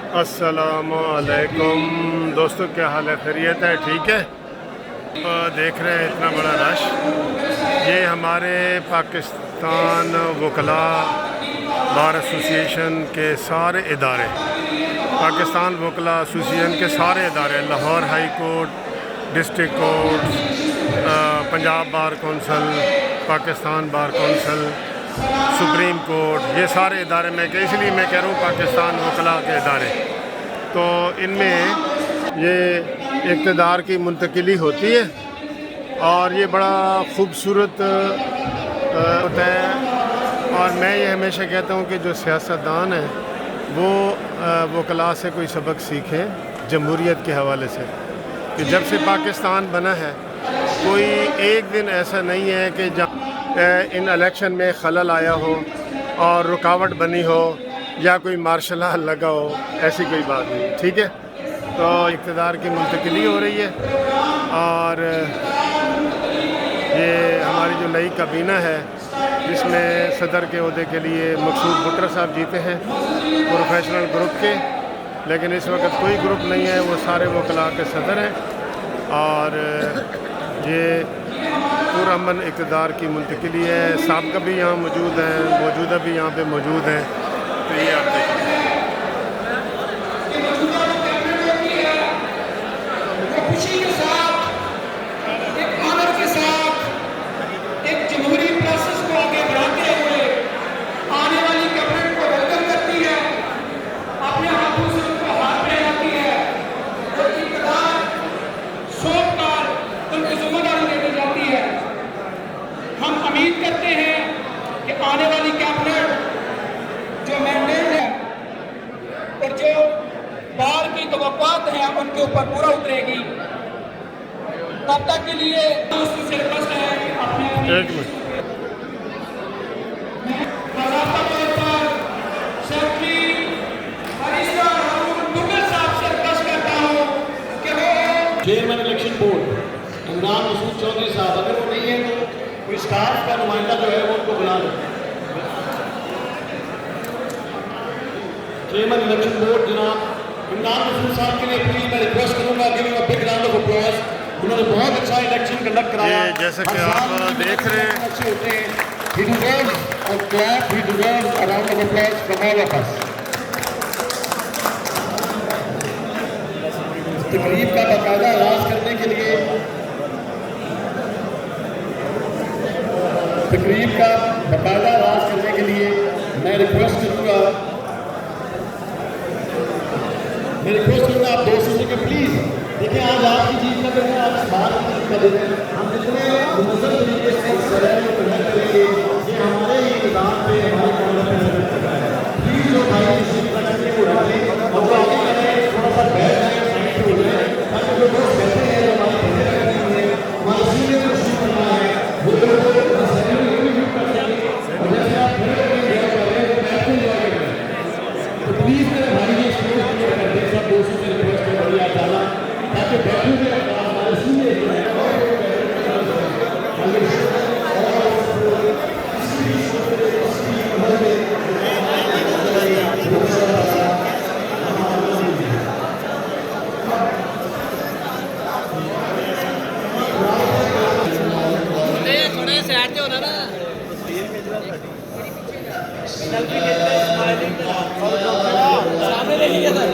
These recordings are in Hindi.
अस्सलामुअलैकुम दोस्तों, क्या हाल है? खैरियत है? ठीक है। देख रहे हैं इतना बड़ा रश। ये हमारे पाकिस्तान वकला बार एसोसिएशन के सारे इदारे, पाकिस्तान वकला एसोसिएशन के सारे इदारे, Lahore high court, district court, Punjab bar council, Pakistan bar council, supreme court, ये सारे इदारे इसलिए मैं कह रहा हूँ पाकिस्तान वकला के इदारे। तो इनमें ये इक़्तिदार की मुंतकिली होती है और ये बड़ा ख़ूबसूरत होता है। और मैं ये हमेशा कहता हूँ कि जो सियासतदान हैं वो वकला से कोई सबक सीखें जमहूरियत के हवाले से, कि जब से पाकिस्तान बना है कोई एक दिन ऐसा नहीं है कि जब इन इलेक्शन में खलल आया हो और रुकावट बनी हो या कोई मार्शल लॉ लगा हो, ऐसी कोई बात नहीं। ठीक है। तो इक़्तिदार की मुंतकिली हो रही है और ये हमारी जो नई काबीना है जिसमें सदर के ओहदे के लिए मकसूद भुट्टर साहब जीते हैं प्रोफेशनल ग्रुप के, लेकिन इस वक्त कोई ग्रुप नहीं है, वो सारे वकला के सदर हैं। और ये पुरअमन इक़्तिदार की मुंतकिली है। साबिक़ा भी यहाँ मौजूद हैं, मौजूदा भी यहाँ पे मौजूद हैं। तो ये आप देखें। खुशी के साथ, एक आनंद के साथ, एक जमहूरी प्रोसेस को आगे बढ़ाते हुए आने वाली कैबिनेट को वेलकम करती है, अपने हाथों से उनको हाथ मिलाती है और इक़्तिदार सौंप कर उनको जिम्मेदारी दे दी जाती है। हम उम्मीद करते हैं कि आने वाली कैबिनेट जो मैंडेट है और जो बार की तवक्कुआत हैं उनके ऊपर पूरा उतरेगी। तब तक के लिए उससे रिक्वेस्ट है कि अपने chairman election board Imran Masood Chaudhry sahab, अगर वो नहीं है तो कोई स्टाफ का नुमाइंदा जो है वो उनको बुला लो। चेयरमैन इलेक्शन बोर्ड जनाब इमरान मसूद साहब के लिए प्लीज मैं रिक्वेस्ट करूंगा, giving a big round of applause. उन्होंने बहुत अच्छा इलेक्शन कंडक्ट कराया। जैसे कि आप देख रहे हैं अच्छे होते हैं। He deserves a clap, he deserves a round of applause from all of us. तकरीब का बाकायदा आगाज करने के लिए मैं रिक्वेस्ट करूंगा आप दोस्तों से कि प्लीज देखिए, आज आपकी जीत का दिन है, आज बाहर की जीत का दिन है। हम जितने मुनज़्ज़म तरीके से इस सराय को कंडक्ट करेंगे, ये हमारे ही निज़ाम पे, हमारे कानून पे निर्भर करता है। प्लीज जो भाई इसी तरीके को डालें और जो आगे कर रहे हैं थोड़ा सा बैठ जाए, साइड पे हो जाए, ताकि जो दोस्त कहते हैं जो हमारी पढ़ाई करनी है, हमारे सीनियर को शुरू करना है, वो लोग कर सकेंगे। और जैसे आप घर में एंजॉय कर रहे हैं तो बैठ के एंजॉय कर रहे हैं। तो प्लीज मेरे भाई ये स्पेस क्लियर कर दें। सब दोस्तों से रिक्वेस्ट है बड़ी आप डाला, ताकि बैठने में हमारे सीनियर जो है थोड़े से हटते हो ना सामने ले लीजिए सर।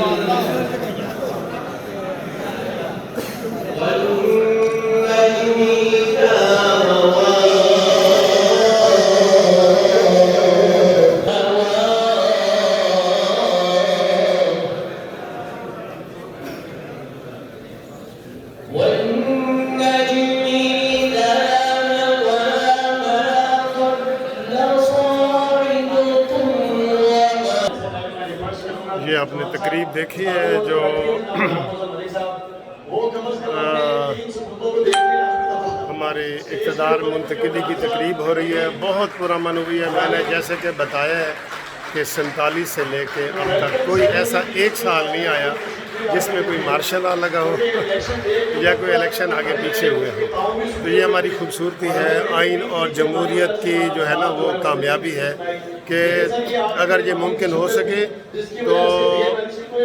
ये आपने तकरीब देखी है जो हमारी इक़्तिदार मुंतकिली की तकरीब हो रही है। बहुत पुरअमन हुई है। मैंने जैसे कि बताया है कि 47 से लेके अब तक कोई ऐसा एक साल नहीं आया जिसमें कोई मार्शल लॉ लगा हो या कोई इलेक्शन आगे पीछे हुए हो। तो ये हमारी खूबसूरती है, आइन और जमहूरियत की जो है ना वो कामयाबी है कि अगर ये मुमकिन हो सके तो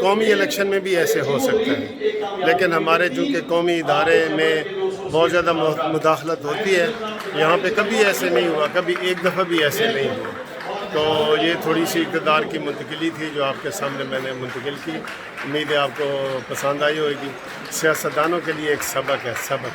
कौमी इलेक्शन में भी ऐसे हो सकता है, लेकिन हमारे चूँकि कौमी इदारे में बहुत ज़्यादा मुदाखलत होती है, यहाँ पे कभी ऐसे नहीं हुआ, कभी एक दफ़ा भी ऐसे नहीं हुआ। तो ये थोड़ी सी इक़्तिदार की मुंतकिली थी जो आपके सामने मैंने मुंतकिल की। उम्मीद है आपको पसंद आई होगी। सियासतदानों के लिए एक सबक है, सबक।